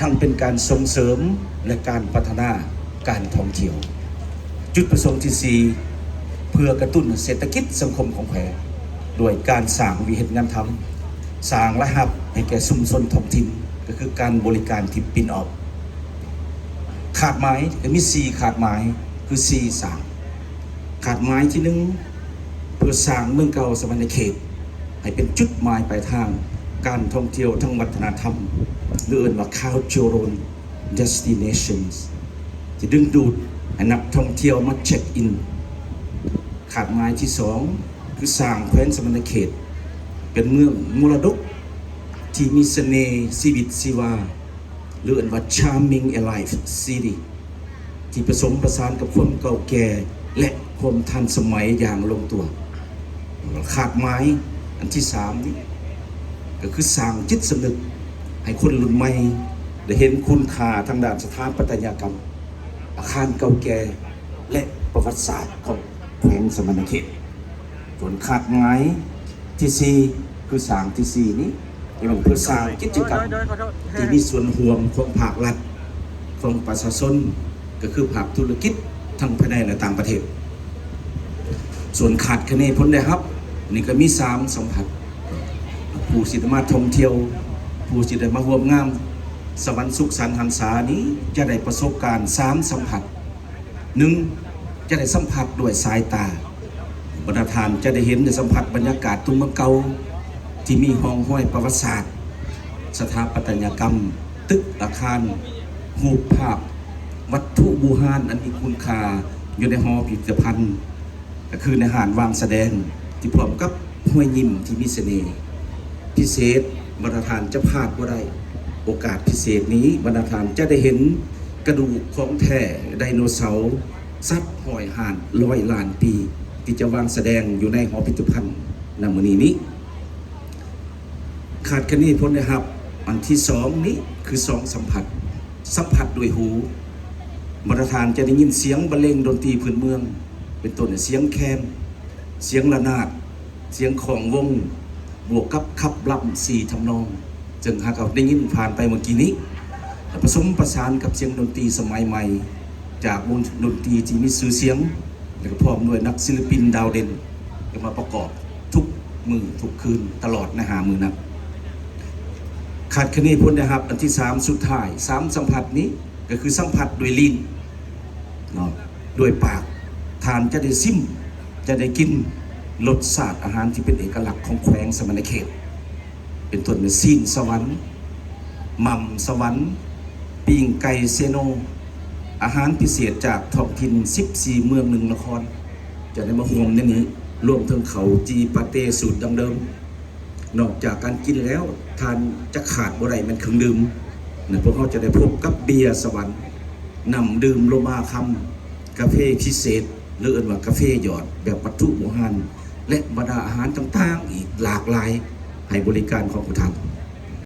ทั้งเป็นการส่งเสริมและการพัฒนาการท่องเที่ยวจุดประสงค์ที่4เพื่อกระตุ้นเศรษฐกิจสังคมของแพร่โดยการสร้างวิหารงานทำสร้างรายรับให้แก่ชุมชนท้องถิ่นก็คือการบริการที่ปินออกขาดหมายก็มี4ขาดหมายคือ4สร้างขาดหมายที่1เพื่อสร้างเมืองเก่าสวรรณเขตให้เป็นจุดหมายปลายทางการท่องเที่ยวทั้งวัฒนธรรมหรือเรียกว่า cultural destinations จะดึงดูดให้นักท่องเที่ยวมาเช็คอินขาดหมายที่2คือสร้างแคว้นสวรรณเขตเป็นเมืองมรดกที่มีเสน่ห์ชีวิตชีวาหรือเรียกว่า charming alive city ที่ผสมผสานกับความเก่าแก่และความทันสมัยอย่างลงตัวขาดหมายอันที่3นี้ก็คือสร้างจิตสำนึกให้คนรุ่นใหม่ได้เห็นคุณค่าทางด้านสถาปัตยกรรมอาคารเก่าแก่และประวัติศาสตร์ของแขวงสวรรณเขตส่วนขาดหมายที่4คือสร้างที่4นี้เป็นเพื่อสร้างกิจกรรมที่มีส่วนห่วงของภาครัฐของประชาชนก็คือภาคธุรกิจทั้งภายในและต่างประเทศส่วนขาดคะแนนผลได้ครับนี่ก็มี3สัมผัสผู้สิทธิ์มาท่องเที่ยวผู้สิทธิ์มาร่วมงานสวรรค์สุขสันต์หันษานี้จะได้ประสบการณ์3สัมผัส1จะได้สัมผัสด้วยสายตาบรรทานจะได้เห็นได้สัมผัสบรรยากาศทุ่งเมืองเก่าที่มีห้องห้อยประวัติศาสตร์สถาปัตยกรรมตึกอาคารรูปภาพวัตถุโบราณอันมีคุณค่าอยู่ในหอพิพิธภัณฑ์ก็คือในหานวางแสดงที่พร้อมกับห้วยยิ้มที่มีเสน่ห์พิเศษบรรทานจะพลาดบ่ได้โอกาสพิเศษนี้บรรทานจะได้เห็นกระดูกของแท้ไดโนเสาร์ซัดหอยห่าน100 ล้านปีที่จะวางแสดงอยู่ในหอพิพิธภัณฑ์ณมื้อนี้ขาดคะแนนผลนะครับอันที่2นี้คือ2สัมผัสด้วยหูบรรทานจะได้ยินเสียงบรรเลงดนตรีพื้นเมืองเป็นต้นเสียงแคนเสียงระนาดเสียงของวงบวกกับขับลำ4ทำนองจึงหากเราได้ยินผ่านไปเมื่อกี้นี้ผสมประสานกับเสียงดนตรีสมัยใหม่จากวงดนตรีที่มีชื่อเสียงและก็พร้อมด้วยนักศิลปินดาวเด่นจะมาประกอบทุกมือทุกคืนตลอดในหามือนักขาดคะแนนผลนะครับอันที่3สุดท้าย3สัมผัสนี้ก็คือสัมผัสด้วยลิ้นเนาะด้วยปากทานจะได้ซิมจะได้กินรสชาติอาหารที่เป็นเอกลักษณ์ของแขวงสวรรณเขตเป็นต้นเป็นซีนสวรรค์หม่ำสวรรค์ปิ้งไก่เซโนอาหารพิเศษจากท้องถิ่น14เมือง1นครจะได้มาห่วงในนี้รวมถึงเขาจีปาเต้สูตรดังเดิมนอกจากการกินแล้วทานจะขาดบ่ได้มันเครื่องดื่มพวกเขาจะได้พบกับเบียร์สวรรค์นำดื่มโลมาคำกาแฟพิเศษหรือเรียกว่ากาแฟหยอดแบบวัตถุโบราณและบรรดาอาหารต่างๆอีกหลากหลายให้บริการของผู้ท่าน